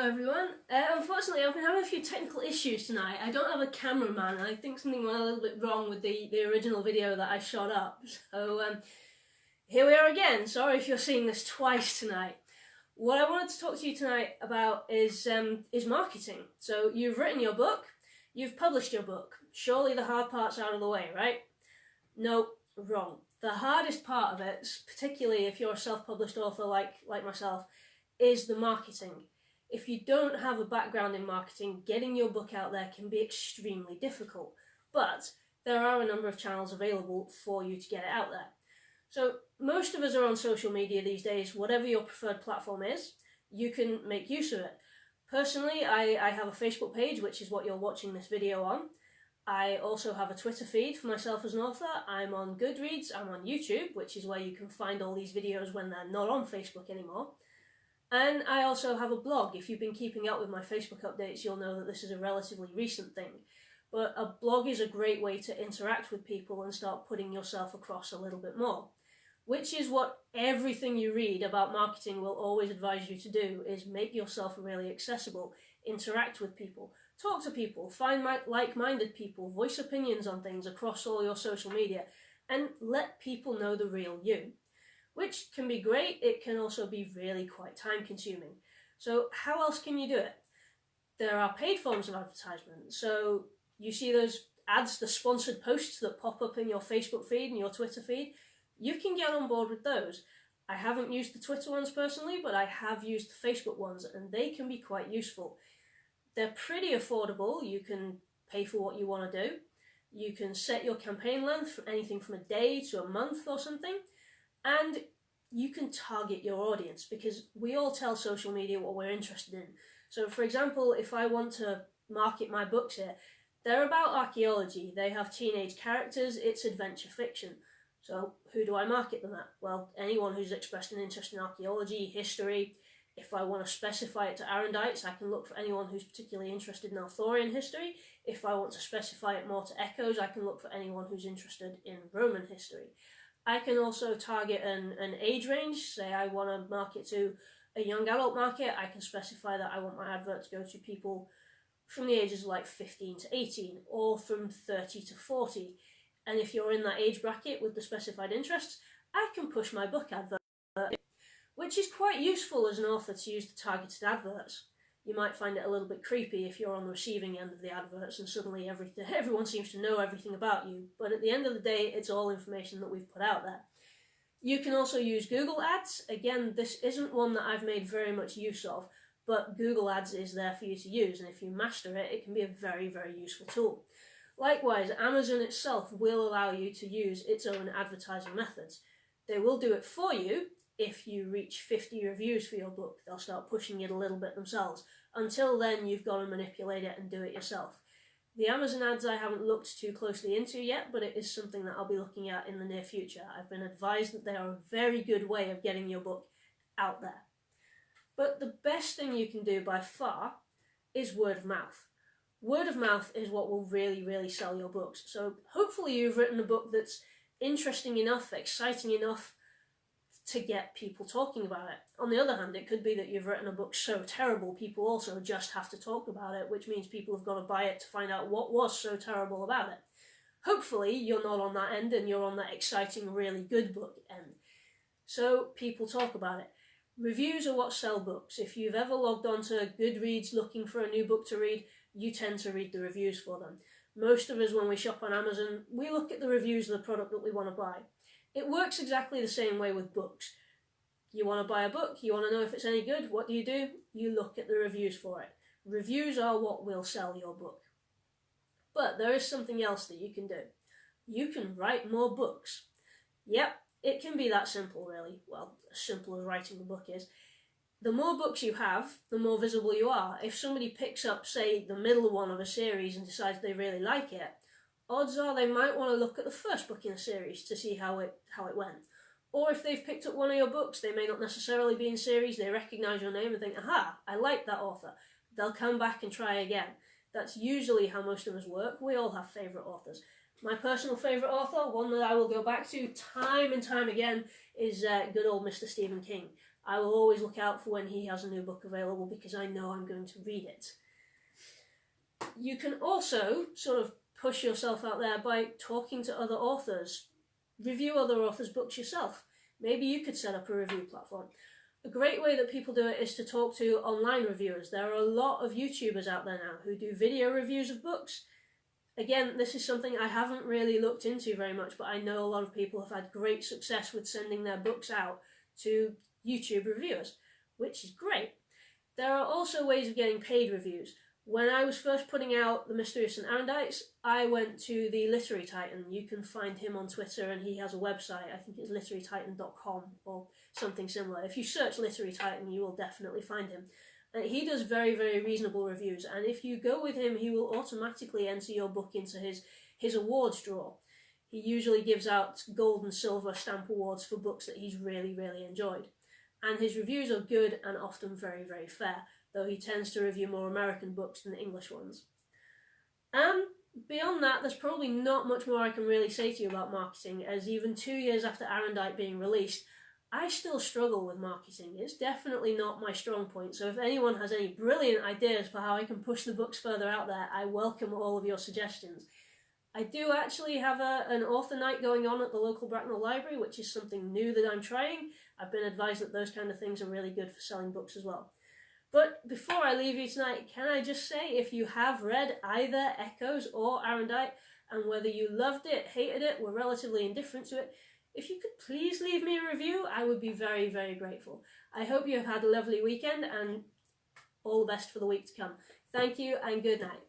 everyone. Unfortunately, I've been having a few technical issues tonight. I don't have a cameraman, and I think something went a little bit wrong with the original video that I shot up. So here we are again. Sorry if you're seeing this twice tonight. What I wanted to talk to you tonight about is marketing. So you've written your book, you've published your book. Surely the hard part's out of the way, right? No, wrong. The hardest part of it, particularly if you're a self-published author like myself, is the marketing. If you don't have a background in marketing, getting your book out there can be extremely difficult. But there are a number of channels available for you to get it out there. So most of us are on social media these days. Whatever your preferred platform is, you can make use of it. Personally, I have a Facebook page, which is what you're watching this video on. I also have a Twitter feed for myself as an author. I'm on Goodreads, I'm on YouTube, which is where you can find all these videos when they're not on Facebook anymore. And I also have a blog. If you've been keeping up with my Facebook updates, you'll know that this is a relatively recent thing. But a blog is a great way to interact with people and start putting yourself across a little bit more. Which is what everything you read about marketing will always advise you to do, is make yourself really accessible, interact with people, talk to people, find like-minded people, voice opinions on things across all your social media, and let people know the real you. Which can be great, it can also be really quite time-consuming. So how else can you do it? There are paid forms of advertisement. So you see those ads, the sponsored posts that pop up in your Facebook feed and your Twitter feed. You can get on board with those. I haven't used the Twitter ones personally, but I have used the Facebook ones, and they can be quite useful. They're pretty affordable. You can pay for what you want to do. You can set your campaign length for anything from a day to a month or something. And you can target your audience, because we all tell social media what we're interested in. So for example, if I want to market my books here, they're about archaeology. They have teenage characters, it's adventure fiction. So who do I market them at? Well, anyone who's expressed an interest in archaeology, history. If I want to specify it to Arondites, I can look for anyone who's particularly interested in Arthurian history. If I want to specify it more to Echoes, I can look for anyone who's interested in Roman history. I can also target an age range. Say I want to market to a young adult market, I can specify that I want my advert to go to people from the ages of like 15 to 18 or from 30 to 40. And if you're in that age bracket with the specified interests, I can push my book advert, which is quite useful as an author to use the targeted adverts. You might find it a little bit creepy if you're on the receiving end of the adverts and suddenly everyone seems to know everything about you. But at the end of the day, it's all information that we've put out there. You can also use Google Ads. Again, this isn't one that I've made very much use of, but Google Ads is there for you to use, and if you master it, it can be a very, very useful tool. Likewise, Amazon itself will allow you to use its own advertising methods. They will do it for you. If you reach 50 reviews for your book, they'll start pushing it a little bit themselves. Until then, you've got to manipulate it and do it yourself. The Amazon ads I haven't looked too closely into yet, but it is something that I'll be looking at in the near future. I've been advised that they are a very good way of getting your book out there. But the best thing you can do by far is word of mouth. Word of mouth is what will really, really sell your books. So hopefully you've written a book that's interesting enough, exciting enough to get people talking about it. On the other hand, it could be that you've written a book so terrible people also just have to talk about it, which means people have got to buy it to find out what was so terrible about it. Hopefully you're not on that end and you're on that exciting, really good book end. So people talk about it. Reviews are what sell books. If you've ever logged on to Goodreads looking for a new book to read, you tend to read the reviews for them. Most of us, when we shop on Amazon, we look at the reviews of the product that we want to buy. It works exactly the same way with books. You want to buy a book, you want to know if it's any good, what do? You look at the reviews for it. Reviews are what will sell your book. But there is something else that you can do. You can write more books. Yep, it can be that simple really. Well, as simple as writing a book is. The more books you have, the more visible you are. If somebody picks up, say, the middle one of a series and decides they really like it, odds are they might want to look at the first book in a series to see how it went. Or if they've picked up one of your books, they may not necessarily be in series, they recognise your name and think, aha, I like that author. They'll come back and try again. That's usually how most of us work. We all have favourite authors. My personal favourite author, one that I will go back to time and time again, is good old Mr. Stephen King. I will always look out for when he has a new book available because I know I'm going to read it. You can also sort of push yourself out there by talking to other authors. Review other authors' books yourself. Maybe you could set up a review platform. A great way that people do it is to talk to online reviewers. There are a lot of YouTubers out there now who do video reviews of books. Again, this is something I haven't really looked into very much, but I know a lot of people have had great success with sending their books out to YouTube reviewers, which is great. There are also ways of getting paid reviews. When I was first putting out The Mystery of St. Arondites, I went to the Literary Titan. You can find him on Twitter, and he has a website. I think it's literarytitan.com or something similar. If you search Literary Titan, you will definitely find him. And he does very, very reasonable reviews, and if you go with him, he will automatically enter your book into his awards draw. He usually gives out gold and silver stamp awards for books that he's really, really enjoyed. And his reviews are good and often very, very fair, though he tends to review more American books than English ones. Beyond that, there's probably not much more I can really say to you about marketing, as even 2 years after Arendite being released, I still struggle with marketing. It's definitely not my strong point, so if anyone has any brilliant ideas for how I can push the books further out there, I welcome all of your suggestions. I do actually have an author night going on at the local Bracknell Library, which is something new that I'm trying. I've been advised that those kind of things are really good for selling books as well. But before I leave you tonight, can I just say, if you have read either Echoes or Arendite, and whether you loved it, hated it, were relatively indifferent to it, if you could please leave me a review, I would be very, very grateful. I hope you have had a lovely weekend, and all the best for the week to come. Thank you, and good night.